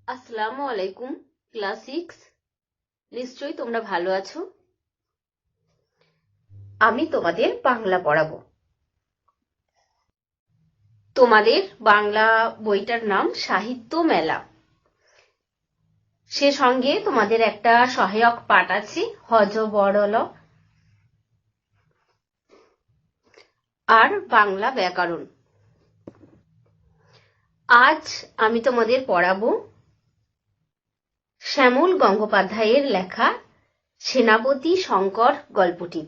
আসসালামু আলাইকুম। ক্লাস 6, নিশ্চয়ই তোমরা ভালো আছো। আমি তোমাদের বাংলা পড়াবো। তোমাদের বাংলা বইটার নাম সাহিত্য মেলা। সে সঙ্গে তোমাদের একটা সহায়ক পাঠ আছে, হজ বড়ল আর বাংলা ব্যাকরণ। আজ আমি তোমাদের পড়াবো শ্যামল গঙ্গোপাধ্যায়ের লেখা সেনাপতি শঙ্কর গল্পটি।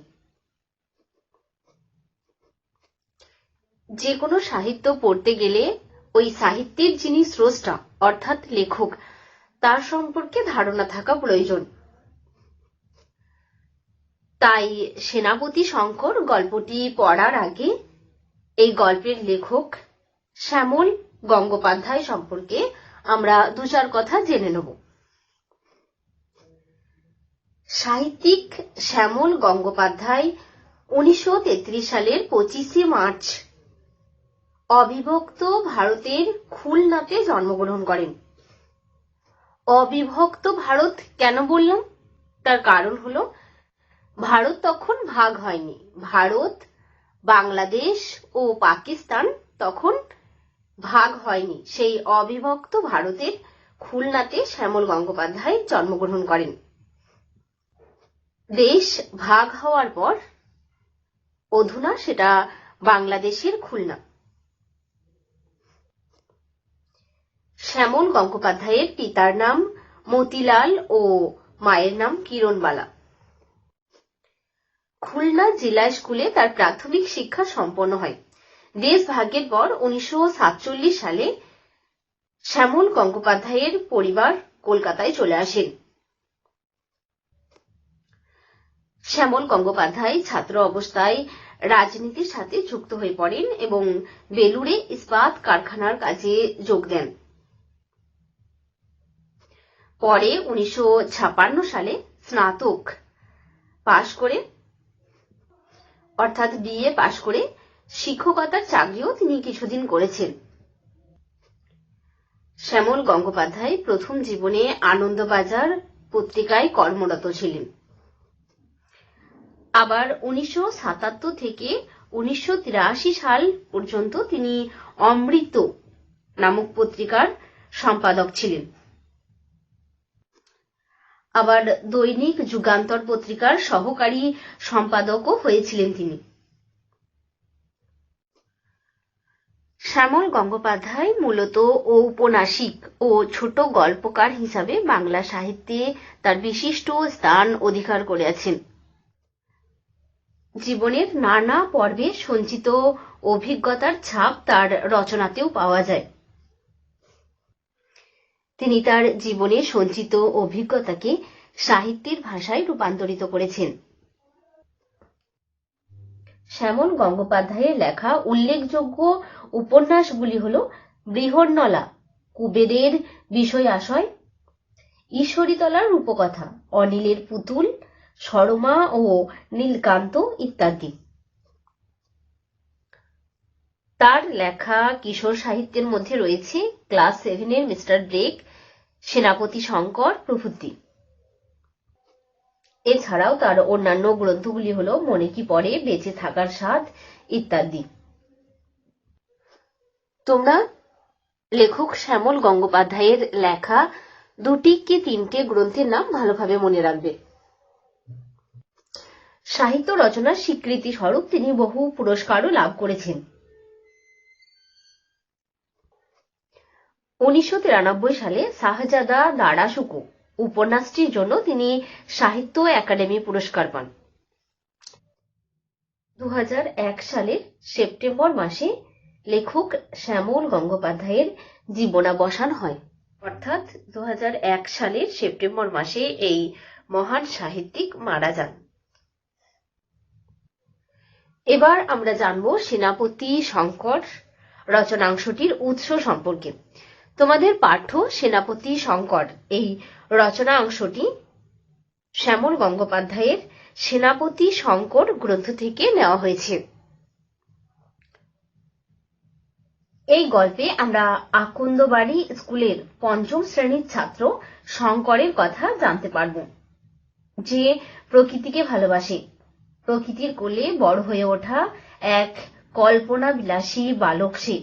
যে কোনো সাহিত্য পড়তে গেলে ওই সাহিত্যের যিনি স্রষ্টা অর্থাৎ লেখক তার সম্পর্কে ধারণা থাকা প্রয়োজন। তাই সেনাপতি শঙ্কর গল্পটি পড়ার আগে এই গল্পের লেখক শ্যামল গঙ্গোপাধ্যায় সম্পর্কে আমরা দু চার কথা জেনে নেব। সাহিত্যিক শ্যামল গঙ্গোপাধ্যায় 1933 সালের 25শে মার্চ অবিভক্ত ভারতের খুলনাতে জন্মগ্রহণ করেন। অবিভক্ত ভারত কেন বললাম? তার কারণ হলো ভারত তখন ভাগ হয়নি। ভারত, বাংলাদেশ ও পাকিস্তান তখন ভাগ হয়নি। সেই অবিভক্ত ভারতের খুলনাতে শ্যামল গঙ্গোপাধ্যায় জন্মগ্রহণ করেন। দেশ ভাগ হওয়ার পর অধুনা সেটা বাংলাদেশের খুলনা। শ্যামল গঙ্গোপাধ্যায়ের পিতার নাম মতিলাল ও মায়ের নাম কিরণবালা। খুলনা জেলা স্কুলে তার প্রাথমিক শিক্ষা সম্পন্ন হয়। দেশ ভাগের পর 1947 সালে শ্যামল গঙ্গোপাধ্যায়ের পরিবার কলকাতায় চলে আসেন। শ্যামল গঙ্গোপাধ্যায় ছাত্র অবস্থায় রাজনীতির সাথে যুক্ত হয়ে পড়েন এবং বেলুড়ে ইস্পাত কারখানার কাজে যোগ দেন। পরে 1956 সালে স্নাতক পাশ করে অর্থাৎ বিএ পাশ করে শিক্ষকতার চাকরিও তিনি কিছুদিন করেছেন। শ্যামল গঙ্গোপাধ্যায় প্রথম জীবনে আনন্দবাজার পত্রিকায় কর্মরত ছিলেন। আবার 1977 থেকে 1983 সাল পর্যন্ত তিনি অমৃত নামক পত্রিকার সম্পাদক ছিলেন। আবার দৈনিক যুগান্তর পত্রিকার সহকারী সম্পাদকও হয়েছিলেন তিনি। শ্যামল গঙ্গোপাধ্যায় মূলত ঔপন্যাসিক ও ছোট গল্পকার হিসাবে বাংলা সাহিত্যে তার বিশিষ্ট স্থান অধিকার করে আছেন। জীবনের নানা পর্বে সঞ্চিত অভিজ্ঞতার ছাপ তার রচনাতেও পাওয়া যায়। তিনি তার জীবনে সঞ্চিত অভিজ্ঞতাকে সাহিত্যের ভাষায় রূপান্তরিত করেছেন। শ্যামল গঙ্গোপাধ্যায়ের লেখা উল্লেখযোগ্য উপন্যাসগুলি হল বৃহন্নলা, কুবেরের বিষয় আশয়, ঈশ্বরীতলার রূপকথা, অনিলের পুতুল, সরমা ও নীলকান্ত ইত্যাদি। তার লেখা কিশোর সাহিত্যের মধ্যে রয়েছে ক্লাস 7 মিস্টার ব্রেক, সেনাপতি শঙ্কর প্রভৃতি। এছাড়াও তার অন্যান্য গ্রন্থগুলি হল মনে কি পড়ে, বেঁচে থাকার স্বাদ ইত্যাদি। তোমরা লেখক শ্যামল গঙ্গোপাধ্যায়ের লেখা 2 কি 3টে গ্রন্থের নাম ভালোভাবে মনে রাখবে। সাহিত্য রচনার স্বীকৃতি স্বরূপ তিনি বহু পুরস্কারও লাভ করেছেন। 1993 সালে শাহজাদা দারাসুকো উপন্যাসটির জন্য তিনি সাহিত্য একাডেমি পুরস্কার পান। 2001 সালের সেপ্টেম্বর মাসে লেখক শ্যামল গঙ্গোপাধ্যায়ের জীবনাবসান হয়। অর্থাৎ 2001 সালের সেপ্টেম্বর মাসে এই মহান সাহিত্যিক মারা যান। এবার আমরা জানব সেনাপতি শঙ্কর রচনাংশটির উৎস সম্পর্কে। তোমাদের পাঠ্য সেনাপতি শঙ্কর এই রচনাংশটি শ্যামল গঙ্গোপাধ্যায়ের সেনাপতি শঙ্কর গ্রন্থ থেকে নেওয়া হয়েছে। এই গল্পে আমরা আকন্দবাড়ি স্কুলের পঞ্চম শ্রেণীর ছাত্র শঙ্করের কথা জানতে পারব, যে প্রকৃতিকে ভালোবাসে। প্রকৃতির কোলে বড় হয়ে ওঠা এক কল্পনা বিলাসী বালক সে।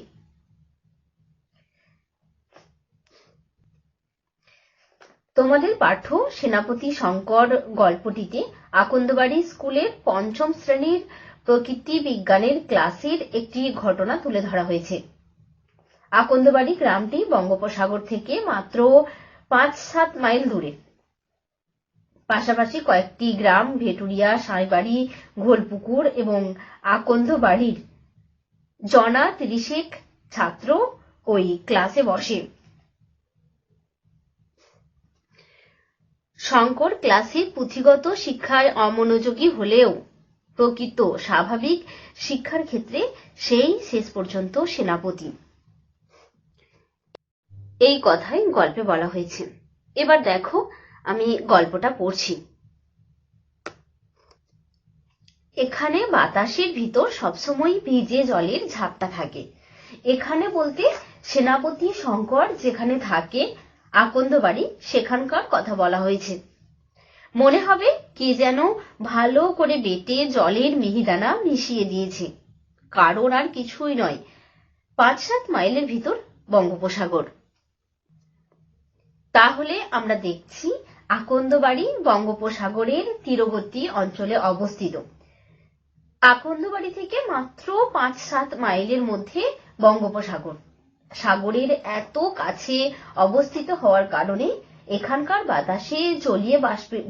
তোমাদের পাঠ্য সেনাপতি শঙ্কর গল্পটিতে আকন্দবাড়ি স্কুলের পঞ্চম শ্রেণীর প্রকৃতি বিজ্ঞানের ক্লাসের একটি ঘটনা তুলে ধরা হয়েছে। আকন্দবাড়ি গ্রামটি বঙ্গোপসাগর থেকে মাত্র 5-7 মাইল দূরে। পাশাপাশি কয়েকটি গ্রাম ভেটুরিয়া, সাঁইবাড়ি, ঘোলপুকুর এবং আকন্দবাড়ির জনা 30 ছাত্র ওই ক্লাসে বসে। শঙ্কর ক্লাসে পুঁথিগত শিক্ষায় অমনোযোগী হলেও প্রকৃত স্বাভাবিক শিক্ষার ক্ষেত্রে সেই শেষ পর্যন্ত সেনাপতি। এই কথাই গল্পে বলা হয়েছে। এবার দেখো, আমি গল্পটা পড়ছি। এখানে বাতাসের ভিতর সবসময় ভিজে জলের ঝাপটা থাকে। এখানে বলতে সেনাপতি শঙ্কর যেখানে থাকে আকন্দবাড়ি, সেখানকার কথা বলা হয়েছে। মনে হবে কে যেন ভালো করে বেটে জলের মিহিদানা মিশিয়ে দিয়েছে। কারণ আর কিছুই নয়, 5-7 মাইলের ভিতর বঙ্গোপসাগর। তাহলে আমরা দেখছি আকন্দবাড়ি বঙ্গোপসাগরের তীরবর্তী অঞ্চলে অবস্থিত। আকন্দবাড়ি থেকে মাত্র 5-7 মাইলের মধ্যে বঙ্গোপসাগর। সাগরের এত কাছে অবস্থিত হওয়ার কারণে এখানকার বাতাসে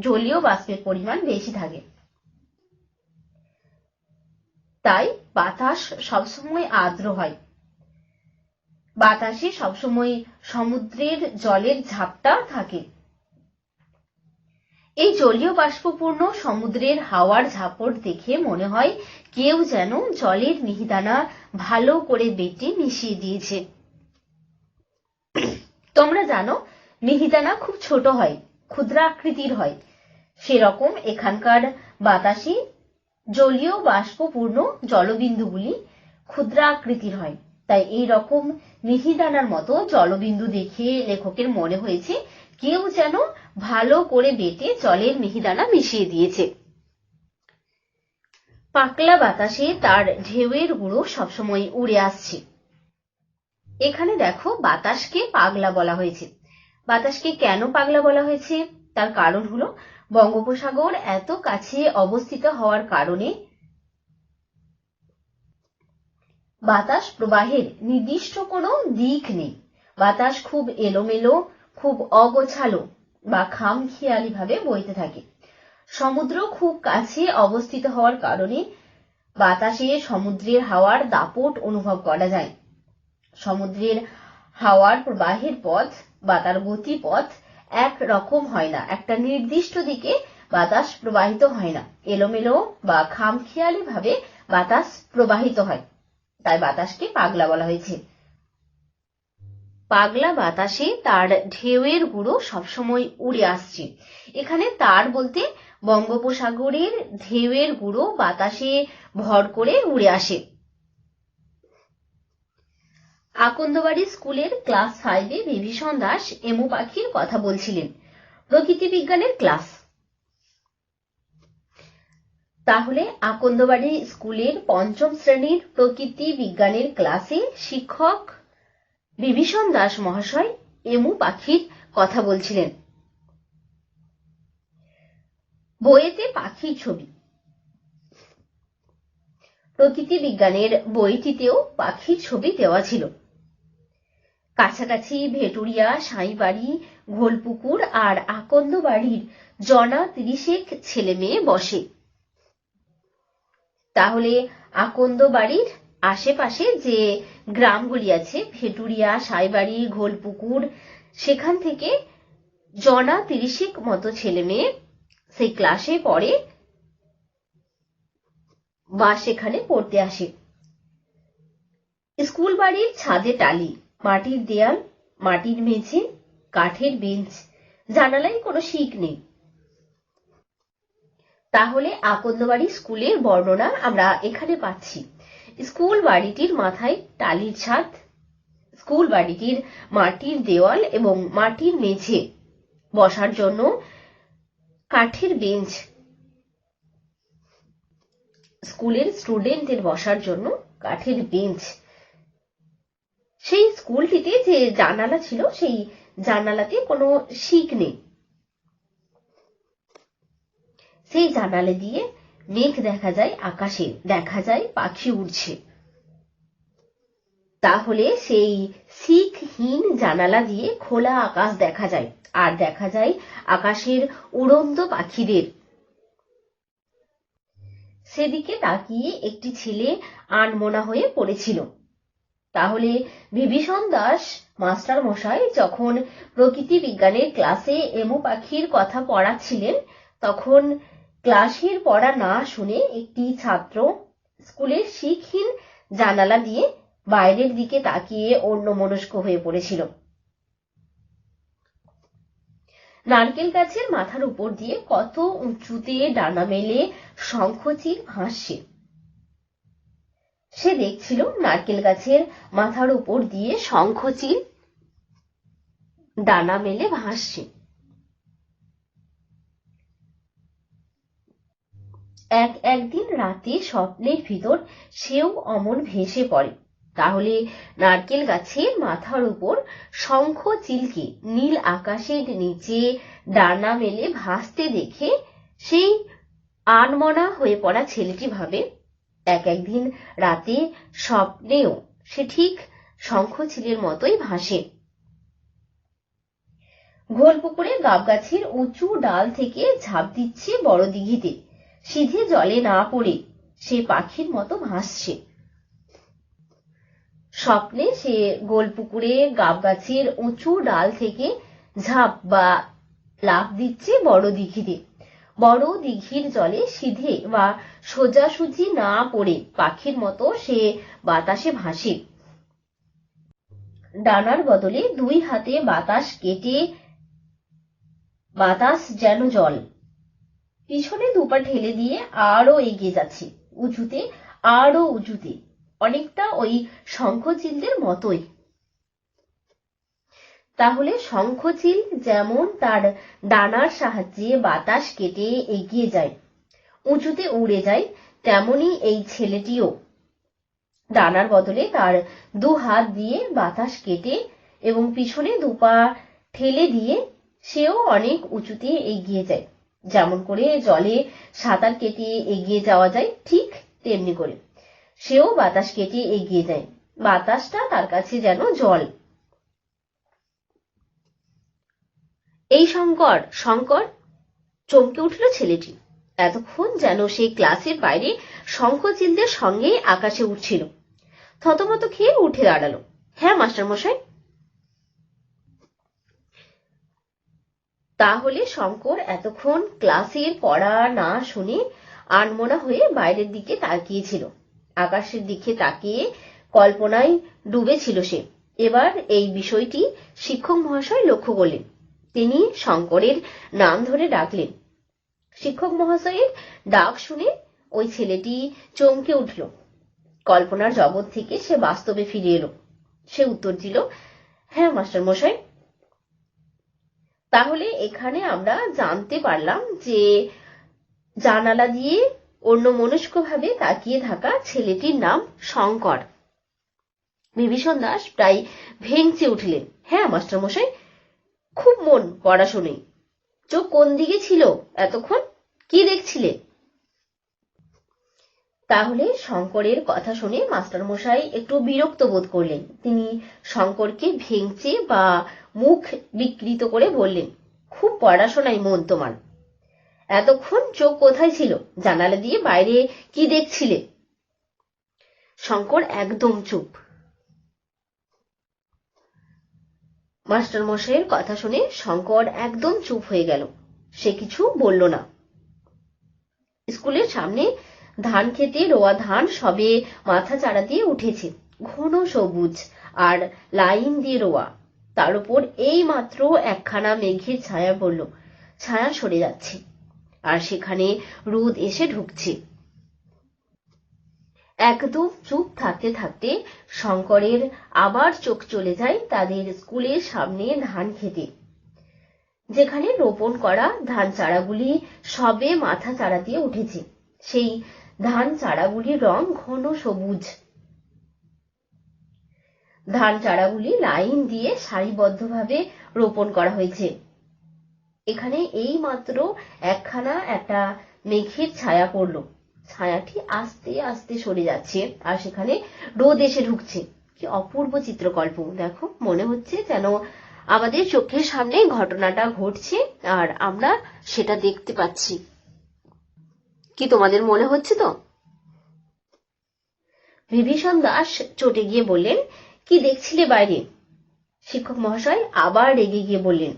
জলীয় বাষ্পের পরিমাণ বেশি থাকে। তাই বাতাস সবসময় আর্দ্র হয়। বাতাসে সবসময় সমুদ্রের জলের ঝাপটা থাকে। এই জলীয় বাষ্পপূর্ণ সমুদ্রের হাওয়ার ঝাপট দেখে মনে হয় কেউ যেন জলের মিহিদানা ভালো করে বেটে মিশিয়ে দিয়েছে। তোমরা জানো, মিহিদানা খুব ছোট হয়, ক্ষুদ্রাকৃতির হয়। সেরকম এখানকার বাতাসে জলীয় বাষ্পপূর্ণ জলবিন্দুগুলি ক্ষুদ্রাকৃতির হয়। তাই এই রকম মিহিদানার মতো জলবিন্দু দেখে লেখকের মনে হয়েছে কেউ যেন ভালো করে বেটে জলের মিহিদানা মিশিয়ে দিয়েছে। পাকলা বাতাসে তার ঢেউয়ের গুঁড়ো সবসময় উড়ে আসছে। এখানে দেখো, বাতাসকে পাগলা বলা হয়েছে। বাতাসকে কেন পাগলা বলা হয়েছে তার কারণ হলো বঙ্গোপসাগর এত কাছে অবস্থিত হওয়ার কারণে বাতাস প্রবাহের নির্দিষ্ট কোনো দিক নেই। বাতাস খুব এলোমেলো, খুব অগোছালো বা খামখেয়ালি ভাবে বইতে থাকে। সমুদ্র খুব কাছে অবস্থিত হওয়ার কারণে বাতাসে সমুদ্রের হাওয়ার দাপট অনুভব করা যায়। সমুদ্রের হাওয়ার প্রবাহের পথ বা তার গতিপথ এক রকম হয় না। একটা নির্দিষ্ট দিকে বাতাস প্রবাহিত হয় না, এলোমেলো বা খামখেয়ালি ভাবে বাতাস প্রবাহিত হয়। তাই বাতাসকে পাগলা বলা হয়েছে। পাগলা বাতাসে তার ঢেউয়ের গুঁড়ো সবসময় উড়ে আসছে। এখানে তার বলতে বঙ্গোপসাগরের ঢেউয়ের গুঁড়ো বাতাসে ভর করে উড়ে আসে। আকন্দবাড়ি স্কুলের ক্লাস 5-এ বিভীষণ দাস এমু পাখির কথা বলছিলেন। প্রকৃতি বিজ্ঞানের ক্লাস। তাহলে আকন্দবাড়ি স্কুলের পঞ্চম শ্রেণীর প্রকৃতি বিজ্ঞানের ক্লাসে শিক্ষক বিভীষণ দাস মহাশয় এমু পাখির কথা বলছিলেন। বইয়েতে পাখির ছবি। প্রকৃতি বিজ্ঞানের বইটিতেও পাখির ছবি দেওয়া ছিল। কাছাকাছি ভেটুরিয়া, সাঁইবাড়ি, ঘোলপুকুর আর আকন্দবাড়ির জনা 30 ছেলে মেয়ে বসে। তাহলে আকন্দবাড়ির আশেপাশে যে গ্রামগুলি আছে, ভেটুরিয়া, সাঁইবাড়ি, ঘোলপুকুর, সেখান থেকে জনা 30 মতো ছেলে মেয়ে সেই ক্লাসে পড়ে বা সেখানে পড়তে আসে। স্কুল বাড়ির ছাদে টালি, মাটির দেয়াল, মাটির মেঝে, কাঠের বেঞ্চ, জানালায় কোনো শিক নেই। তাহলে আকন্দবাড়ি স্কুলের বর্ণনা আমরা এখানে পাচ্ছি। স্কুল বাড়িটির মাথায় টালির ছাদ, স্কুল বাড়িটির মাটির দেওয়াল এবং মাটির মেঝে, বসার জন্য কাঠের বেঞ্চ, স্কুলের স্টুডেন্টদের বসার জন্য কাঠের বেঞ্চ। সেই স্কুলটিতে যে জানালা ছিল, সেই জানালাতে কোনো শিক নেই। সেই জানালা দিয়ে মেঘ দেখা যায়, আকাশে দেখা যায় পাখি উড়ছে। তাহলে সেই শিকহীন জানালা দিয়ে খোলা আকাশ দেখা যায়, আর দেখা যায় আকাশের উড়ন্ত পাখিদের। সেদিকে তাকিয়ে একটি ছেলে আনমনা হয়ে পড়েছিল। তাহলে বিভীষণ দাস মাস্টার মশাই যখন প্রকৃতি বিজ্ঞানের ক্লাসে এমু পাখির কথা পড়াচ্ছিলেন, তখন ক্লাসের পড়া না শুনে একটি ছাত্র স্কুলের শিকহীন জানালা দিয়ে বাইরের দিকে তাকিয়ে অন্যমনস্ক হয়ে পড়েছিল। নারকেল গাছের মাথার উপর দিয়ে কত উঁচুতে ডানা মেলে শঙ্খচিল ভাসছে। সে দেখছিল নারকেল গাছের মাথার উপর দিয়ে শঙ্খচিল ডানা মেলে ভাসছে। একদিন রাতে স্বপ্নের ভিতর সেও অমন ভেসে পড়ে। তাহলে নারকেল গাছের মাথার উপর শঙ্খচিলকে নীল আকাশের নিচে ডানা মেলে ভাসতে দেখে সেই আনমনা হয়ে পড়া ছেলেটি ভাবে, একদিন রাতে স্বপ্নেও সে ঠিক শঙ্খচিলের মতোই ভাসে। ঘোলপুকুরে গাব গাছের উঁচু ডাল থেকে ঝাঁপ দিচ্ছে বড় দিঘিতে, সিধে জলে না পড়ে সে পাখির মতো ভাসছে। স্বপ্নে সে গোলপুকুরে গাব গাছের উঁচু ডাল থেকে ঝাঁপ বা লাফ দিচ্ছে বড় দিঘিতে। বড় দিঘির জলে সিধে বা সোজাসুজি না পড়ে পাখির মতো সে বাতাসে ভাসে। ডানার বদলে দুই হাতে বাতাস কেটে বাতাস যেন জল, পিছনে দুপা ঠেলে দিয়ে আরো এগিয়ে যাচ্ছে, উঁচুতে আরো উঁচুতে, অনেকটা ওই শঙ্খচিলদের মতোই। তাহলে শঙ্খচিল যেমন তার ডানার সাহায্যে বাতাস কেটে এগিয়ে যায়, উঁচুতে উড়ে যায়, তেমনি এই ছেলেটিও ডানার বদলে তার দু হাত দিয়ে বাতাস কেটে এবং পিছনে দুপা ঠেলে দিয়ে সেও অনেক উঁচুতে এগিয়ে যায়। যেমন করে জলে সাঁতার কেটে এগিয়ে যাওয়া যায়, ঠিক তেমনি করে সেও বাতাস কেটে এগিয়ে যায়। বাতাসটা তার কাছে যেন জল। এই শঙ্কর শঙ্কর চমকে উঠল ছেলেটি। এতক্ষণ যেন সে ক্লাসের বাইরে শঙ্খচিলদের সঙ্গে আকাশে উঠছিল। থতমত খেয়ে উঠে দাঁড়ালো। হ্যাঁ মাস্টার মশাই। তাহলে শঙ্কর এতক্ষণ ক্লাসের পড়া না শুনে আনমনা হয়ে বাইরের দিকে তাকিয়েছিল, আকাশের দিকে তাকিয়ে কল্পনায় ডুবেছিল সে। এবার এই বিষয়টি শিক্ষক মহাশয় লক্ষ্য করলেন। তিনি শঙ্করের নাম ধরে ডাকলেন। শিক্ষক মহাশয়ের ডাক শুনে ওই ছেলেটি চমকে উঠল। কল্পনার জগৎ থেকে সে বাস্তবে ফিরে এলো। সে উত্তর দিল, হ্যাঁ মাস্টার মশাই। তাহলে এখানে আমরা জানতে পারলাম যে জানালা দিয়ে অন্যমনস্কভাবে তাকিয়ে থাকা ছেলেটির নাম শঙ্কর। বিভীষণ দাস প্রায় ভেঙচে উঠলেন। হ্যাঁ মাস্টার মশাই, খুব মন পড়াশোনায়। চোখ কোন দিকে ছিল এতক্ষণ? কি দেখছিলে? তাহলে শঙ্করের কথা শুনে মাস্টার মশাই একটু বিরক্ত বোধ করলেন। তিনি শঙ্করকে ভেঙচে বা মুখ বিকৃত করে বললেন, খুব পড়াশোনায় মন তোমার। এতক্ষণ চোখ কোথায় ছিল? জানালা দিয়ে বাইরে কি দেখছিলে? শঙ্কর একদম চুপ। মাস্টার মশাইয়ের কথা শুনে শঙ্কর একদম চুপ হয়ে গেল। সে কিছু বলল না। স্কুলের সামনে ধান খেতে রোয়া ধান সবে মাথা চারা দিয়ে উঠেছে, ঘন সবুজ আর লাইন দিয়ে রোয়া। তার উপর এই মাত্র একখানা মেঘের ছায়া পড়ল। ছায়া সরে যাচ্ছে আর সেখানে রোদ এসে ঢুকছে। একদম চুপ থাকতে থাকতে শঙ্করের আবার চোখ চলে যায় তাদের স্কুলের সামনে ধান খেতে, যেখানে রোপণ করা ধান চারাগুলি সবে মাথা চারা দিয়ে উঠেছে। সেই ধান চারাগুলির রং ঘন সবুজ। ধান চারাগুলি লাইন দিয়ে সারিবদ্ধভাবে রোপণ করা হয়েছে। এখানে এই মাত্র একটা মেঘের ছায়া পড়ল। ছায়াটি আস্তে আস্তে সরে যাচ্ছে আর সেখানে রোদ এসে ঢুকছে। কি অপূর্ব চিত্রকল্প! দেখো, মনে হচ্ছে যেন আমাদের চোখের সামনে ঘটনাটা ঘটছে আর আমরা সেটা দেখতে পাচ্ছি। কি তোমাদের মনে হচ্ছে তো? বিভীষণ দাস চটে গিয়ে বললেন, কি দেখছিলে বাইরে? শিক্ষক মহাশয় আবার রেগে গিয়ে বললেন।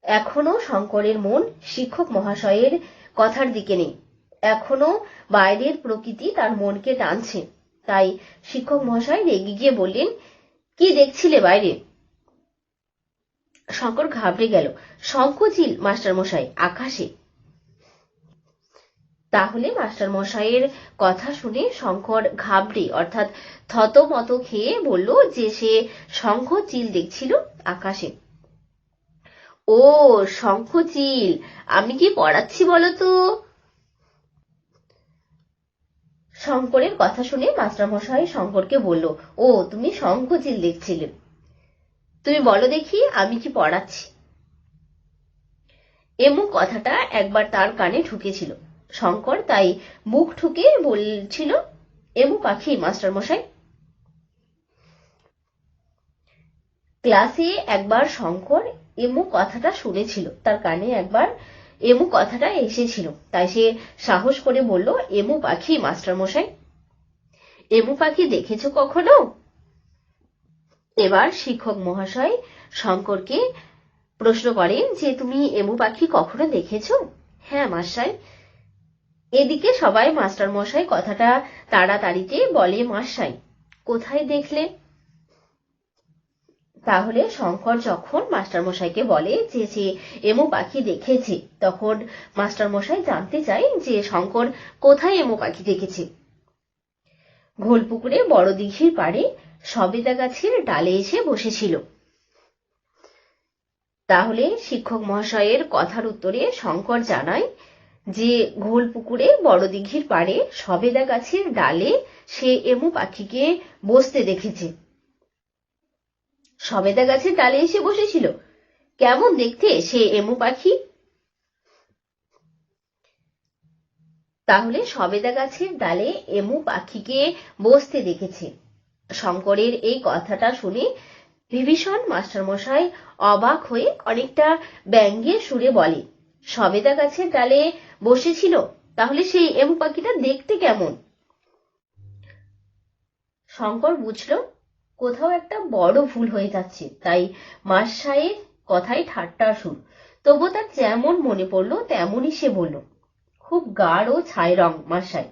এখনো শঙ্করের মন শিক্ষক মহাশয়ের কথার দিকে নেই। এখনো বাইরের প্রকৃতি তার মনকে টানছে। তাই শিক্ষক মহাশয় রেগে গিয়ে বললেন, কি দেখছিলে বাইরে? শঙ্কর ঘাবড়ে গেল। শঙ্খচিল মাস্টার মশাই, আকাশে। তাহলে মাস্টার মশাইয়ের কথা শুনে শঙ্কর ঘাবড়ে অর্থাৎ থতমত খেয়ে বলল যে সে শঙ্খচিল দেখছিল আকাশে। ও শঙ্খচিল, আমি কি পড়াচ্ছি বলতো? শঙ্করের কথা শুনে মাস্টার মশাই শঙ্করকে বলল, ও তুমি শঙ্খচিল দেখছিলে, তুমি বলো দেখি আমি কি পড়াচ্ছি। এমু কথাটা একবার তার কানে ঢুকেছিল। শঙ্কর তাই মুখ ঠুকে বলছিল, এমু পাখি মাস্টার মশাই। ক্লাসে একবার শঙ্কর এমু কথাটা শুনেছিল, তার কানে একবার এমু কথাটা এসেছিল, তাই সে সাহস করে বলল, এমু পাখি মাস্টার মশাই। এমু পাখি দেখেছো কখনো? এবার শিক্ষক মহাশয় শঙ্করকে প্রশ্ন করেন যে তুমি এমু পাখি কখনো দেখেছো? হ্যাঁ মশাই। এদিকে সবাই মাস্টার মশাই কথাটা তাড়াতাড়িতে বলে, মশাই কোথায় দেখলে? তাহলে শঙ্কর যখন মাস্টার মশাইকে বলে যে সে এমু পাখি দেখেছে, তখন মাস্টার মশাই জানতে চায় যে শঙ্কর কোথায় এমু পাখি দেখেছে। ঘোলপুকুরে বড় দিঘির পাড়ে সবেদা গাছের ডালে এসে বসেছিল। তাহলে শিক্ষক মহাশয়ের কথার উত্তরে শঙ্কর জানায় যে ঘোলপুকুরে বড় দিঘির পাড়ে সবেদা গাছের ডালে সে এমু পাখিকে বসতে দেখেছে। সবেদা গাছের ডালে এসে বসেছিল? কেমন দেখতে সে এমু পাখি? তাহলে সবেদা গাছের ডালে এমু পাখিকে বসতে দেখেছে। শঙ্করের এই কথাটা শুনে বিভীষণ মাস্টার মশাই অবাক হয়ে অনেকটা ব্যঙ্গের সুরে বলে, সবেদা গাছের ডালে বসেছিল, তাহলে সেই এমু পাখিটা দেখতে কেমন? শঙ্কর বুঝল কোথাও একটা বড় ভুল হয়ে যাচ্ছে, তাই মাস্টারের কথায় ঠাট্টার সুর। তবু তার যেমন মনে পড়লো তেমনই সে বলল, খুব গাঢ় ছাই রং মশাই,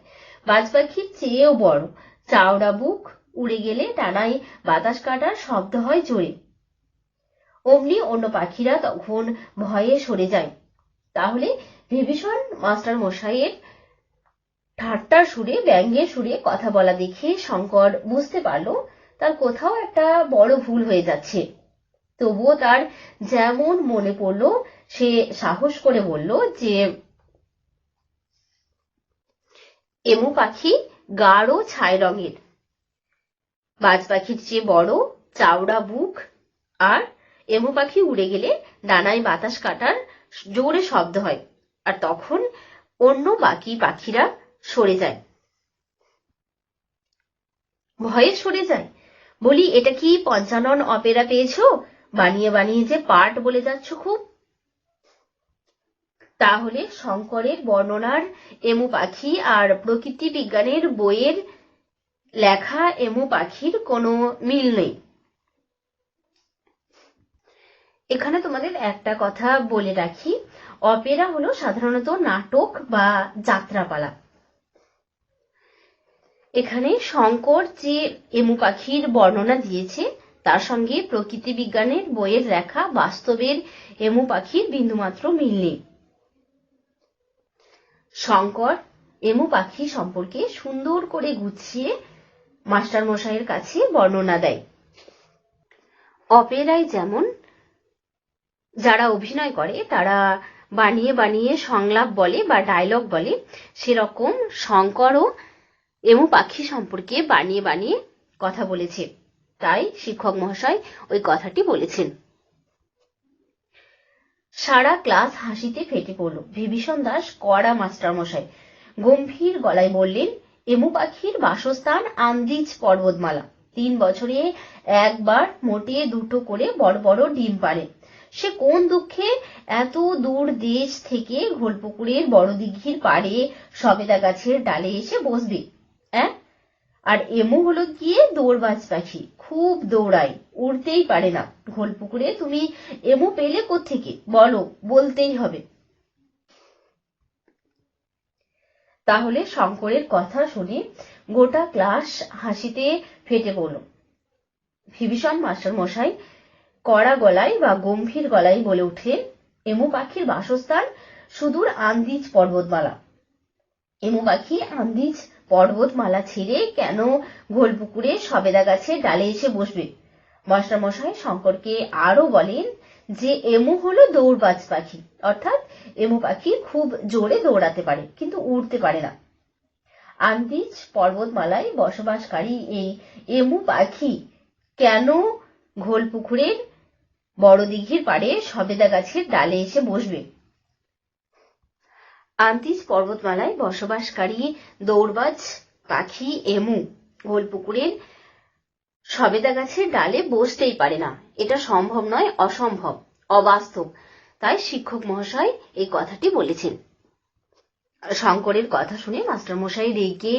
বাজ পাখির চেয়েও বড়, চাওড়া বুক, উড়ে গেলে ডানায় বাতাস কাটার শব্দ হয় জোরে। অমনি অন্য পাখিরা তখন ভয়ে সরে যায়। তাহলে বিভীষণ মাস্টার মশাইয়ের ঠাট্টার সুরে ব্যঙ্গের সুরে কথা বলা দেখে শঙ্কর বুঝতে পারল তার কোথাও একটা বড় ভুল হয়ে যাচ্ছে। তবুও তার যেমন মনে পড়ল সে সাহস করে বলল যে এমু পাখি গাঢ় ছাই রঙের, বাজ পাখির চেয়ে বড়, চাওড়া বুক, আর এমু পাখি উড়ে গেলে ডানায় বাতাস কাটার জোরে শব্দ হয়, আর তখন অন্য বাকি পাখিরা সরে যায়, ভয়ে সরে যায়। বলি, এটা কি পঞ্চানন অপেরা পেয়েছো? বানিয়ে বানিয়ে যে পাঠ বলে যাচ্ছ খুব। তাহলে শঙ্করের বর্ণনার এমু পাখি আর প্রকৃতি বিজ্ঞানের বইয়ের লেখা এমু পাখির কোনো মিল নেই। এখানে তোমাদের একটা কথা বলে রাখি, অপেরা হলো সাধারণত নাটক বা যাত্রাপালা। এখানে শঙ্কর যে এমু পাখির বর্ণনা দিয়েছে তার সঙ্গে প্রকৃতি বিজ্ঞানের বইয়ের লেখা বাস্তবের এমু পাখির বিন্দুমাত্র মিল নেই। শঙ্কর এমু পাখি সম্পর্কে সুন্দর করে গুছিয়ে মাস্টার মশাইয়ের কাছে বর্ণনা দেয়। অপেরায় যেমন যারা অভিনয় করে তারা বানিয়ে বানিয়ে সংলাপ বলে বা ডায়লগ বলে, সেরকম শঙ্করও এমু পাখি সম্পর্কে বানিয়ে বানিয়ে কথা বলেছে। তাই শিক্ষক মহাশয় ওই কথাটি বলেছেন। সারা ক্লাস হাসিতে ফেটে পড়ল। বিভীষণ দাস কড়া মাস্টার মশাই গম্ভীর গলায় বললেন, এমু পাখির বাসস্থান আন্দিজ পর্বতমালা। 3 বছরে একবার মোটে 2টো করে বড় বড় ডিম পাড়ে। সে কোন দুঃখে এত দূর দেশ থেকে ঘোলপুকুরের বড় দিঘির পাড়ে সবেদা গাছের ডালে এসে বসবে? আর এমু হলো গিয়ে দৌড়বাজ পাখি, খুব দৌড়ায়, উড়তেই পারে না। ঘোলপুকুরে তুমি এমু পেলে কোত্থেকে বলো, বলতেই হবে। তাহলে শঙ্করের কথা শুনে গোটা ক্লাস হাসিতে ফেটে পড়ল। বিভীষণ মাস্টার মশাই কড়া গলায় বা গম্ভীর গলায় বলে উঠলেন, এমু পাখির বাসস্থান সুদূর আন্দিজ পর্বতমালা। এমু পাখি আন্দিজ পর্বতমালা ছেড়ে কেন ঘোলপুকুরে সবেদা গাছের ডালে এসে বসবে? মাস্টার মশাই শঙ্করকে আরো বলেন যে এমু হলো দৌড়বাজ পাখি, অর্থাৎ এমু পাখি খুব জোরে দৌড়াতে পারে কিন্তু উড়তে পারে না। আন্দিজ পর্বতমালায় বসবাসকারী এই এমু পাখি কেন ঘোলপুকুরের বড় দিঘির পাড়ে সবেদা গাছের ডালে এসে বসবে? আন্দিজ পর্বতমালায় বসবাসকারী দৌড়বাজ পাখি এমু ঘোলপুকুরের সবেদা গাছের ডালে বসতেই পারে না। এটা সম্ভব নয়, অসম্ভব, অবাস্তব। তাই শিক্ষক মহাশয় এই কথাটি বলেছেন। শঙ্করের কথা শুনে মাস্টার মশাই রেগে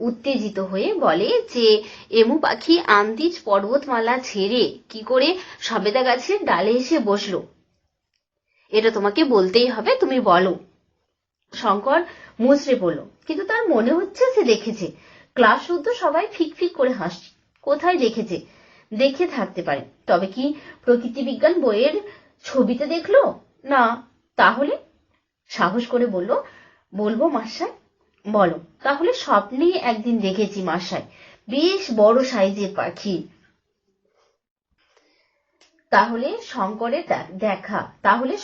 উত্তেজিত হয়ে বলে যে এমু পাখি আন্দিজ পর্বতমালা ছেড়ে কি করে সবেদা গাছের ডালে এসে বসলো? এটা তোমাকে বলতেই হবে, তুমি বলো। শঙ্কর মুচড়ে পড়ল, কিন্তু তার মনে হচ্ছে সে দেখেছে। ক্লাস শুদ্ধ সবাই ফিক ফিক করে হাসছে। কোথায় দেখেছে? দেখে থাকতে পারে, তবে কি প্রকৃতি বিজ্ঞান বইয়ের ছবিতে দেখলো না? তাহলে সাহস করে বলবো মাস্টার। বলো। তাহলে স্বপ্নে একদিন দেখেছি মাস্টার, বেশ বড় সাইজের পাখি। তাহলে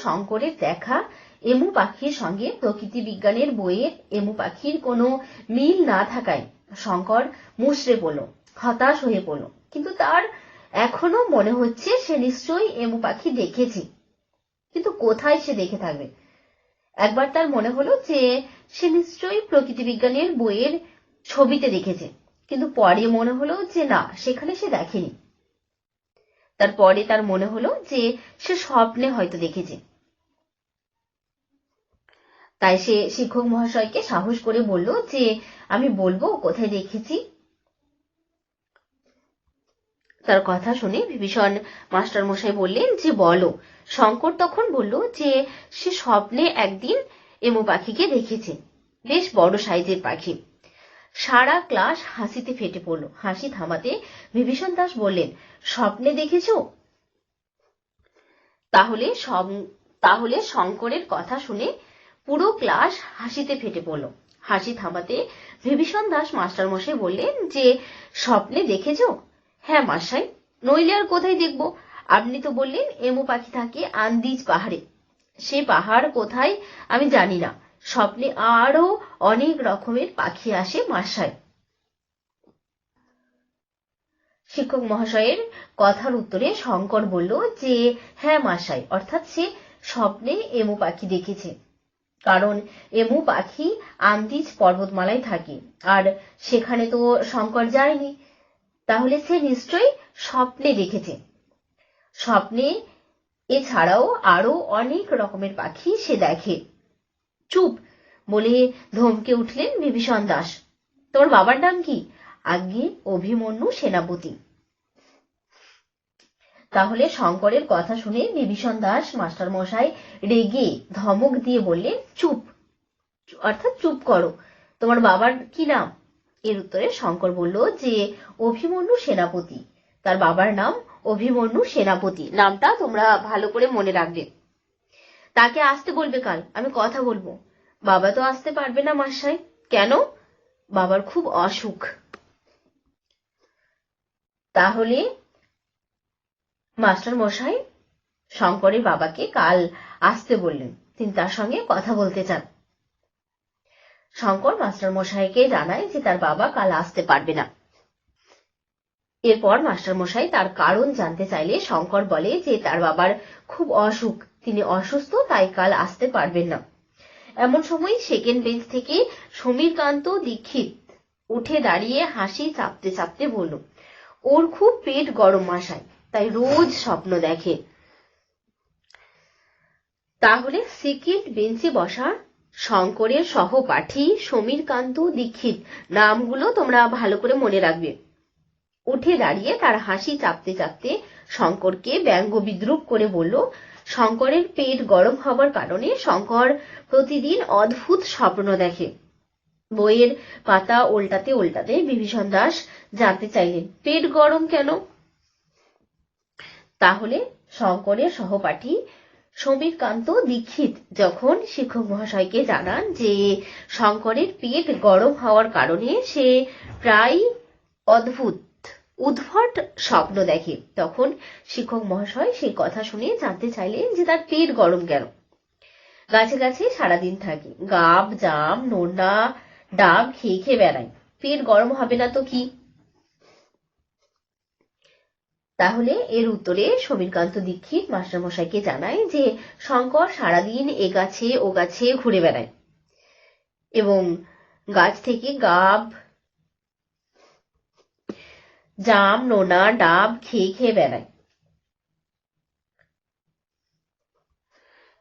শঙ্করের দেখা এমু পাখির সঙ্গে প্রকৃতি বিজ্ঞানের বইয়ের এমু পাখির কোনো মিল না থাকায় শঙ্কর মুচড়ে পড়ল, হতাশ হয়ে পড়ল। কিন্তু তার এখনো মনে হচ্ছে সে নিশ্চয়ই এমু পাখি দেখেছে, কিন্তু কোথায় সে দেখে থাকবে? একবার তার মনে হলো যে সে নিশ্চয়ই প্রকৃতি বিজ্ঞানের বইয়ের ছবিতে দেখেছে, কিন্তু পরে মনে হলো যে না, সেখানে সে দেখেনি। তারপরে তার মনে হলো যে সে স্বপ্নে হয়তো দেখেছে। তাই সে শিক্ষক মহাশয়কে সাহস করে বলল যে আমি বলবো কোথায় দেখেছি। তার কথা শুনে বিভীষণ মাস্টার মশাই বললেন যে বলো। শঙ্কর তখন বলল যে সে স্বপ্নে একদিন এমু পাখিকে দেখেছে, বেশ বড় সাইজের পাখি। সারা ক্লাস হাসিতে ফেটে পড়ল। হাসি থামাতে বিভীষণ দাস বললেন, স্বপ্নে দেখেছো? তাহলে শঙ্করের কথা শুনে পুরো ক্লাস হাসিতে ফেটে পড়ল। হাসি থামাতে বিভীষণ দাস মাস্টার মশাই বললেন যে স্বপ্নে দেখেছো? হ্যাঁ মশাই, নইলে আর কোথায় দেখবো? আপনি তো বললেন এমু পাখি থাকে আন্দিজ পাহাড়ে। সে পাহাড় কোথায় আমি জানি না। স্বপ্নে আরো অনেক রকমের পাখি আসে মশাই। শিক্ষক মহাশয়ের কথার উত্তরে শঙ্কর বলল যে হ্যাঁ মশাই, অর্থাৎ সে স্বপ্নে এমু পাখি দেখেছে, কারণ এমু পাখি আন্দিজ পর্বতমালায় থাকে আর সেখানে তো শঙ্কর যায়নি। তাহলে সে নিশ্চয়ই স্বপ্নে দেখেছে। স্বপ্নে এছাড়াও আরো অনেক রকমের পাখি সে দেখে। চুপ বলে ধমকে উঠলেন বিভীষণ দাস। তোমার বাবার নাম কি? আজ্ঞে অভিমন্যু সেনাপতি। তাহলে শঙ্করের কথা শুনে বিভীষণ দাস মাস্টার মশাই রেগে ধমক দিয়ে বললেন, চুপ, অর্থাৎ চুপ করো। তোমার বাবার কি নাম? এর উত্তরে শঙ্কর বলল যে অভিমন্যু সেনাপতি। তার বাবার নাম অভিমন্যু সেনাপতি। নামটা তোমরা ভালো করে মনে রাখবে। তাকে আসতে বলবে কাল, আমি কথা বলবো। বাবা তো আসতে পারবে না মশাই, কেন? বাবার খুব অসুখ। তাহলে মাস্টার মশাই শঙ্করের বাবাকে কাল আসতে বললেন, তিনি তার সঙ্গে কথা বলতে চান। শঙ্কর মাস্টার মশাইকে জানায় যে তার বাবা কাল আসতে পারবে না। এরপর মাস্টার মশাই তার কারণ জানতে চাইলে শঙ্কর বলে যে তার বাবার খুব অসুখ, তিনি অসুস্থ, তাই কাল আসতে পারবেন না। এমন সময় সেকেন্ড বেঞ্চ থেকে সমীরকান্ত দীক্ষিত উঠে দাঁড়িয়ে হাসি চাপতে চাপতে বলল, ওর খুব পেট গরম মশাই, তাই রোজ স্বপ্ন দেখে। তাহলে সেকেন্ড বেঞ্চে বসা শঙ্করের সহপাঠী সমীরকান্ত দীক্ষিত নামগুলো তোমরা ভালো করে মনে রাখবে। উঠে দাঁড়িয়ে তার হাসি চাপতে চাপতে শঙ্করকে ব্যঙ্গ বিদ্রুপ করে বলল, শঙ্করের পেট গরম হবার কারণে শঙ্কর প্রতিদিন অদ্ভুত স্বপ্ন দেখে। বইয়ের পাতা উল্টাতে উল্টাতে বিভীষণ দাস জানতে চাইলেন, পেট গরম কেন? তাহলে শঙ্করের সহপাঠী সমীরকান্ত দীক্ষিত যখন শিক্ষক মহাশয়কে জানান যে শঙ্করের পেট গরম হওয়ার কারণে সে প্রায় উদ্ভট স্বপ্ন দেখে, তখন শিক্ষক মহাশয় সেই কথা শুনে জানতে চাইলেন যে তার পেট গরম কেন। গাছে গাছে সারাদিন থাকে, গাব জাম নোনা ডাব খেয়ে খেয়ে বেড়ায়, পেট গরম হবে না তো কি? তাহলে এর উত্তরে সমীরকান্ত দীক্ষিত মাস্টারমশাইকে জানায় যে শঙ্কর সারাদিন এ গাছে ও গাছে ঘুরে বেড়ায় এবং গাছ থেকে গাব জাম নোনা ডাব খেয়ে খেয়ে বেড়ায়,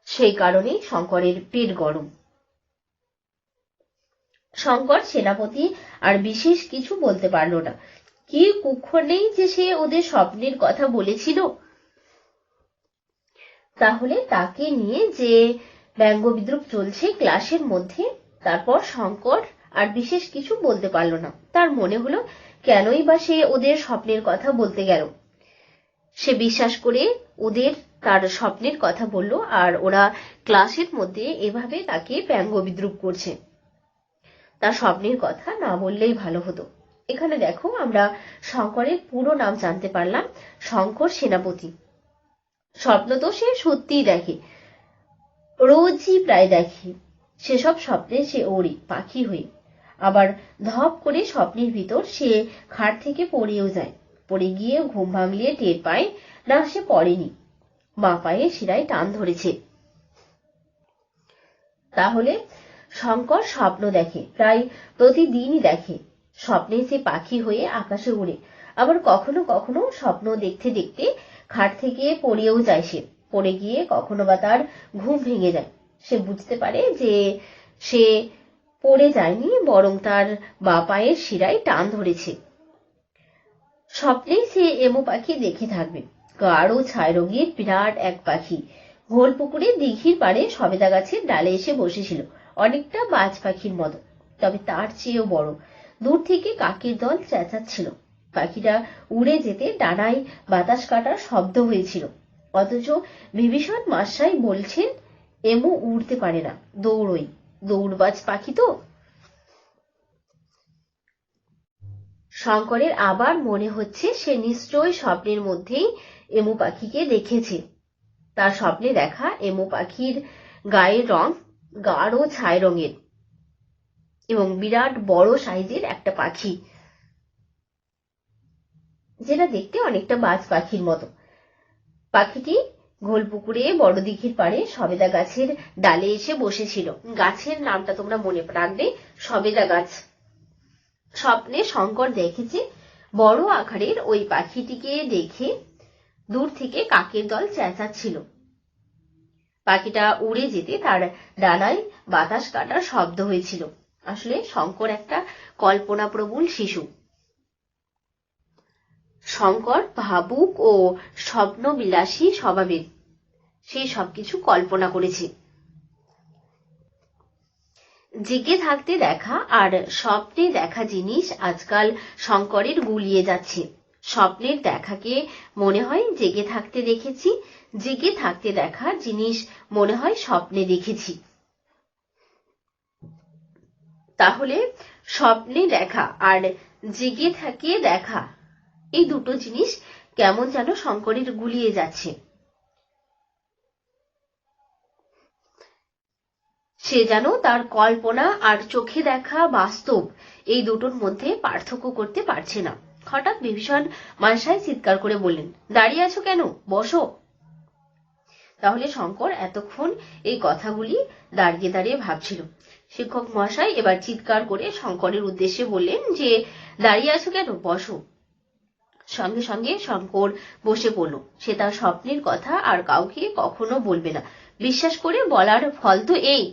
সেই কারণে শঙ্করের পেট গরম। শঙ্কর সেনাপতি আর বিশেষ কিছু বলতে পারল না। কি কুক্ষণেই যে সে ওদের স্বপ্নের কথা বলেছিল। তাহলে তাকে নিয়ে যে ব্যঙ্গ বিদ্রুপ চলছে ক্লাসের মধ্যে, তারপর শঙ্কর আর বিশেষ কিছু বলতে পারল না। তার মনে হলো কেনই বা সে ওদের স্বপ্নের কথা বলতে গেল। সে বিশ্বাস করে ওদের তার স্বপ্নের কথা বলল, আর ওরা ক্লাসের মধ্যে এভাবে তাকে ব্যঙ্গ বিদ্রুপ করছে। তার স্বপ্নের কথা না বললেই ভালো হতো। এখানে দেখো আমরা শঙ্করের পুরো নাম জানতে পারলাম, শঙ্কর সেনাপতি। স্বপ্ন তো সে সত্যিই দেখে, রোজই প্রায় দেখে। সেসব স্বপ্নে সে ওড়ে পাখি হয়ে, আবার ধপ করে স্বপ্নের ভিতর সে খাট থেকে পড়েও যায়। পড়ে গিয়ে ঘুম ভাঙলিয়ে টের পায় না সে পড়েনি, বাঁ পায়ে শিরায় টান ধরেছে। তাহলে শঙ্কর স্বপ্ন দেখে, প্রায় প্রতিদিনই দেখে। স্বপ্নে সে পাখি হয়ে আকাশে উড়ে, আবার কখনো কখনো স্বপ্ন দেখতে দেখতে খাট থেকে পড়েও যায়। সে পড়ে গিয়ে কখনো বা তার ঘুম ভেঙে যায়। সে বুঝতে পারে যে সে পড়ে যায়নি, বরং তার বাঁ পায়ের শিরায় টান ধরেছে। স্বপ্নেই সে এমু পাখি দেখে থাকবে, গাঢ় ছায় রঙের বিরাট এক পাখি। ঘোল পুকুরে দিঘির পাড়ে সবেদা গাছের ডালে এসে বসেছিল, অনেকটা বাজ পাখির মতো, তবে তার চেয়েও বড়। দূর থেকে কাকের দল চেঁচাচ্ছিল। পাখিটা উড়ে যেতে ডানায় বাতাস কাটার শব্দ হয়েছিল, অথচ বিভীষণ মশাই বলছেন এমু উড়তে পারে না, দৌড়ই, দৌড়বাজ পাখি তো। শঙ্করের আবার মনে হচ্ছে সে নিশ্চয়ই স্বপ্নের মধ্যেই এমু পাখিকে দেখেছে। তার স্বপ্নে দেখা এমু পাখির গায়ের রং গাঢ় ছাই রঙের এবং বিরাট বড় সাইজের একটা পাখি, যেটা দেখতে অনেকটা বাজ পাখির মতো। পাখিটি ঘোলপুকুরে বড় দিঘির পাড়ে সবেদা গাছের ডালে এসে বসেছিল। গাছের নামটা তোমরা মনে রাখবে, সবেদা গাছ। স্বপ্নে শঙ্কর দেখেছে বড় আকারের ওই পাখিটিকে দেখে দূর থেকে কাকের দল চেঁচাচ্ছিল। পাখিটা উড়ে যেতে তার ডানায় বাতাস কাটার শব্দ হয়েছিল। আসলে শঙ্কর একটা কল্পনাপ্রবণ শিশু। শঙ্কর ভাবুক ও স্বপ্নবিলাসী স্বভাবের, সেই সবকিছু কল্পনা করেছে। জেগে থাকতে দেখা আর স্বপ্নে দেখা জিনিস আজকাল শঙ্করের গুলিয়ে যাচ্ছে। স্বপ্নের দেখাকে মনে হয় জেগে থাকতে দেখেছি, জেগে থাকতে দেখা জিনিস মনে হয় স্বপ্নে দেখেছি। তাহলে স্বপ্নে দেখা আর জেগে থেকে দেখা এই দুটো জিনিস কেমন যেন শঙ্করের গুলিয়ে যাচ্ছে। সে যেন তার কল্পনা আর চোখে দেখা বাস্তব এই দুটোর মধ্যে পার্থক্য করতে পারছে না। হঠাৎ বিভীষণ মাসায় চিৎকার করে বললেন, দাঁড়িয়ে আছো কেন, বসো। তাহলে শঙ্কর এতক্ষণ এই কথাগুলি দাঁড়িয়ে দাঁড়িয়ে ভাবছিল। শিক্ষক মহাশয় এবার চিৎকার করে শঙ্করের উদ্দেশ্যে বললেন যে, দাঁড়িয়ে আছো কেন, বসো। সঙ্গে সঙ্গে শঙ্কর বসে পড়ল। সে তার স্বপ্নের কথা আর কাউকে কখনো বলবে না, বিশ্বাস করে বলার ফল তো এই।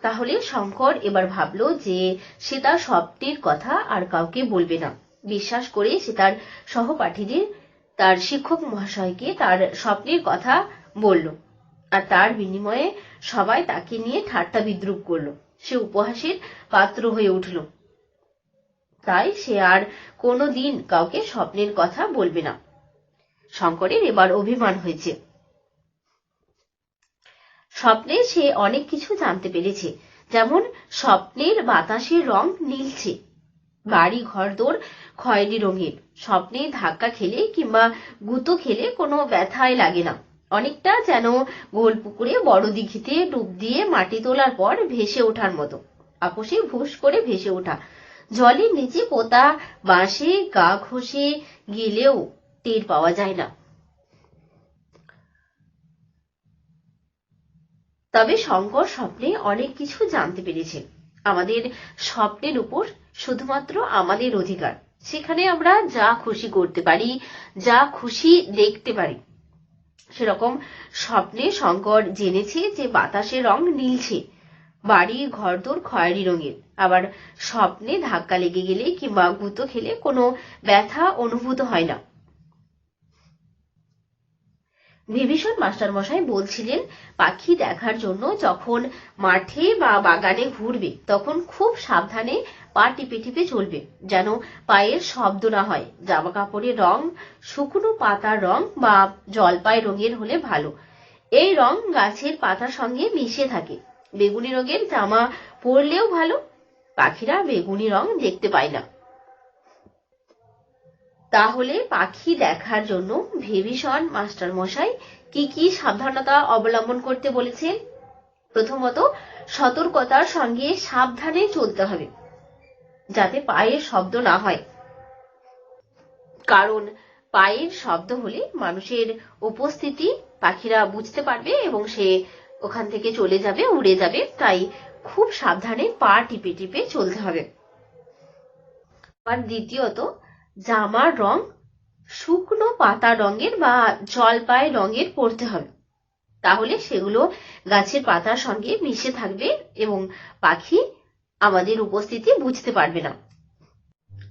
তাহলে শঙ্কর এবার ভাবলো যে সে তার স্বপ্নের কথা আর কাউকে বলবে না, বিশ্বাস করে সে তার সহপাঠীদের, তার শিক্ষক মহাশয়কে তার স্বপ্নের কথা বলল। আর তার বিনিময়ে সবাই তাকে নিয়ে ঠাট্টা বিদ্রুপ করলো। সে উপহাসের পাত্র হয়ে উঠল। তাই সে আর কোনোদিন কাউকে স্বপ্নের কথা বলবে না। শঙ্করের এবার অভিমান হয়েছে। স্বপ্নে সে অনেক কিছু জানতে পেরেছে, যেমন স্বপ্নের বাতাসের রং নীলছে, বাড়ি ঘরদোর খয়েরি রঙের, স্বপ্নে ধাক্কা খেলে কিংবা গুঁতো খেলে কোনো ব্যথায় লাগে না, অনেকটা যেন গোল পুকুরে বড় দিঘিতে ডুব দিয়ে মাটি তোলার পর ভেসে ওঠার মতো, আপোষে ভুস করে ভেসে ওঠা, জলের নিচে পোতা বাঁশে গা ঘষে গেলেও টের পাওয়া যায় না। তবে শঙ্কর স্বপ্নে অনেক কিছু জানতে পেরেছে। আমাদের স্বপ্নের উপর শুধুমাত্র আমাদের অধিকার, সেখানে আমরা যা খুশি করতে পারি, যা খুশি দেখতে পারি। সেরকম স্বপ্নে শঙ্কর জেনেছে যে বাতাসের রং নীলছে, বাড়ি ঘরদোর খয়েরি রঙের, আবার স্বপ্নে ধাক্কা লেগে গেলে কিংবা গুঁতো খেলে কোনো ব্যথা অনুভূত হয় না। বিভীষণ মাস্টার মশাই বলছিলেন, পাখি দেখার জন্য যখন মাঠে বা বাগানে ঘুরবে তখন খুব সাবধানে পা টিপে টিপে চলবে, যেন পায়ের শব্দ না হয়। জামা কাপড়ের রং শুকনো পাতার রং বা জলপাই রঙের হলে ভালো, এই রং গাছের পাতার সঙ্গে মিশে থাকে। বেগুনি রঙের জামা পরলেও ভালো, পাখিরা বেগুনি রং দেখতে পায় না। তাহলে পাখি দেখার জন্য বিভীষণ মাস্টার মশাই কি কি সাবধানতা অবলম্বন করতে বলেছেন? প্রথমত, সতর্কতার সঙ্গে সাবধানে চলতে হবে, যাতে পায়ের শব্দ না হয়। কারণ পায়ের শব্দ হলে মানুষের উপস্থিতি পাখিরা বুঝতে পারবে এবং সে ওখান থেকে চলে যাবে, উড়ে যাবে। তাই খুব সাবধানে পা টিপে টিপে চলতে হবে। আর দ্বিতীয়ত, জামার রং শুকনো পাতা রঙের বা জলপাই রঙের পরতে হবে, তাহলে সেগুলো গাছের পাতার সঙ্গে মিশে থাকবে এবং পাখি আমাদের উপস্থিতি বুঝতে পারবে না।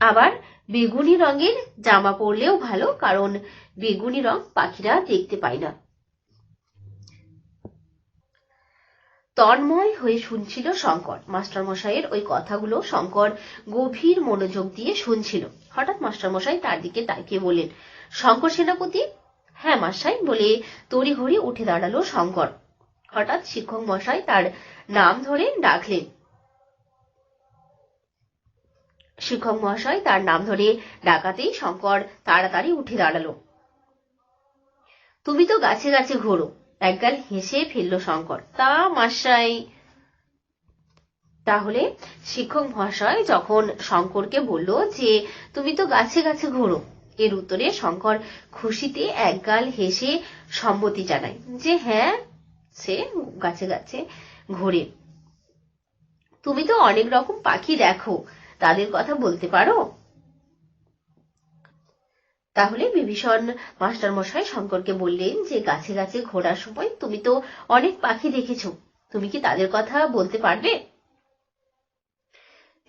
আবার বেগুনি রঙের জামা পরলেও ভালো, কারণ বেগুনি রং পাখিরা দেখতে পায় না। তন্ময় হয়ে শুনছিল শঙ্কর। মাস্টার মশাইয়ের ওই কথাগুলো শঙ্কর গভীর মনোযোগ দিয়ে শুনছিল। হঠাৎ মাস্টার মশাই তার দিকে তাকিয়ে বললেন, শঙ্কর সেনাপতি। হ্যাঁ মশাই, বলে তড়িঘড়ি উঠে দাঁড়ালো শঙ্কর। হঠাৎ শিক্ষক মশাই তার নাম ধরে ডাকলেন। শিক্ষক মহাশয় তার নাম ধরে ডাকাতেই শঙ্কর তাড়াতাড়ি উঠে দাঁড়ালো। তুমি তো গাছে গাছে ঘোরো, একগাল হেসে ফেলল শঙ্কর। তা মশাই। তাহলে শিক্ষক মহাশয় যখন শঙ্করকে বলল যে তুমি তো গাছে গাছে ঘোরো, এর উত্তরে শঙ্কর খুশিতে একগাল হেসে সম্মতি জানায় যে হ্যাঁ, সে গাছে গাছে ঘোরে। তুমি তো অনেক রকম পাখি দেখো, তাদের কথা বলতে পারো? তাহলে বিভীষণ মাস্টার মশাই শঙ্করকে বললেন যে গাছে গাছে ঘোরার সময় তুমি তো অনেক পাখি দেখেছো, তুমি কি তাদের কথা বলতে পারবে?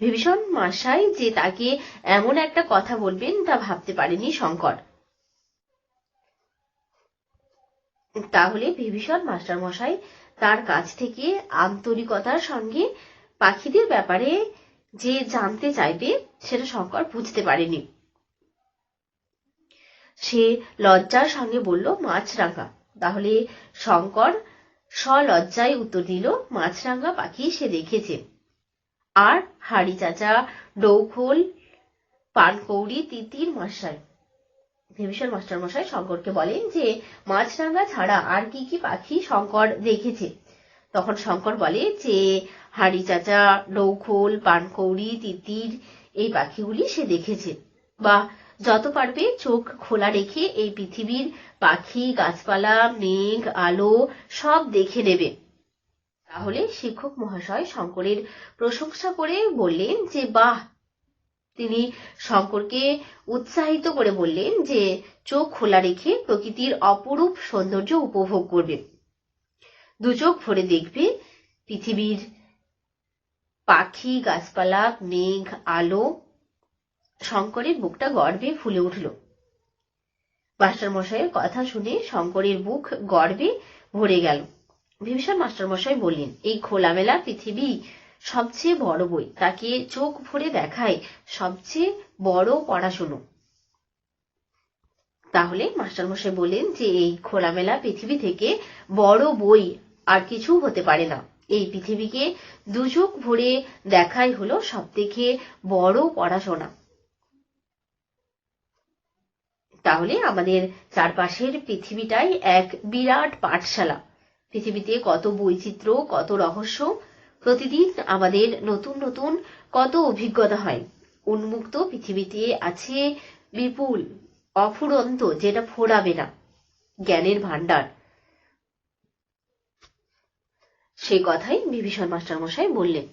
বিভীষণ মশাই যে তাকে এমন একটা কথা বলবেন তা ভাবতে পারেনি শঙ্কর। তাহলে বিভীষণ মাস্টার মশাই তার কাছ থেকে আন্তরিকতার সঙ্গে পাখিদের ব্যাপারে যে জানতে চাইবে সেটা শঙ্কর বুঝতে পারেনি। সে লজ্জার সঙ্গে বলল মাছরাঙা। তাহলে শঙ্কর সলজ্জায় উত্তর দিল, মাছরাঙা পাখি সে দেখেছে। আর হাড়ি চাচা, ডৌখোল, পানকৌড়ি, তিতির মশাই বিভীষণ মাস্টারমশাই শঙ্করকে বলেন যে মাছরাঙা ছাড়া আর কি কি পাখি শঙ্কর দেখেছে। তখন শঙ্কর বলে যে হাড়ি চাচা, ডৌখোল, পানকৌড়ি, তিতির এই পাখিগুলি সে দেখেছে। বা যত পারবে চোখ খোলা রেখে এই পৃথিবীর পাখি, গাছপালা, মেঘ, আলো সব দেখে নেবে। তাহলে শিক্ষক মহাশয় শঙ্করের প্রশংসা করে বললেন যে বাহ। তিনি শঙ্করকে উৎসাহিত করে বললেন যে চোখ খোলা রেখে প্রকৃতির অপরূপ সৌন্দর্য উপভোগ করবে, দু চোখ ভরে দেখবে পৃথিবীর পাখি, গাছপালা, মেঘ, আলো। শঙ্করের বুকটা গর্বে ফুলে উঠল। মাস্টারমশাইয়ের কথা শুনে শঙ্করের বুক গর্বে ভরে গেল। বিভীষণ মাস্টারমশাই বললেন, এই খোলামেলা পৃথিবী সবচেয়ে বড় বই, তাকে চোখ ভরে দেখায় সবচেয়ে বড় পড়াশুনো। তাহলে মাস্টারমশাই বললেন যে এই খোলামেলা পৃথিবী থেকে বড় বই আর কিছু হতে পারে না। এই পৃথিবীকে দু চোখ ভরে দেখাই হলো সব থেকে বড় পড়াশোনা। তাহলে আমাদের চারপাশের পৃথিবীটাই এক বিরাট পাঠশালা। পৃথিবীতে কত বৈচিত্র্য, কত রহস্য, প্রতিদিন আমাদের নতুন নতুন কত অভিজ্ঞতা হয়। উন্মুক্ত পৃথিবীতে আছে বিপুল, অফুরন্ত, যেটা ফোরাবে না জ্ঞানের ভান্ডার। সে কথাই বিভীষণ মাস্টারমশাই বললেন।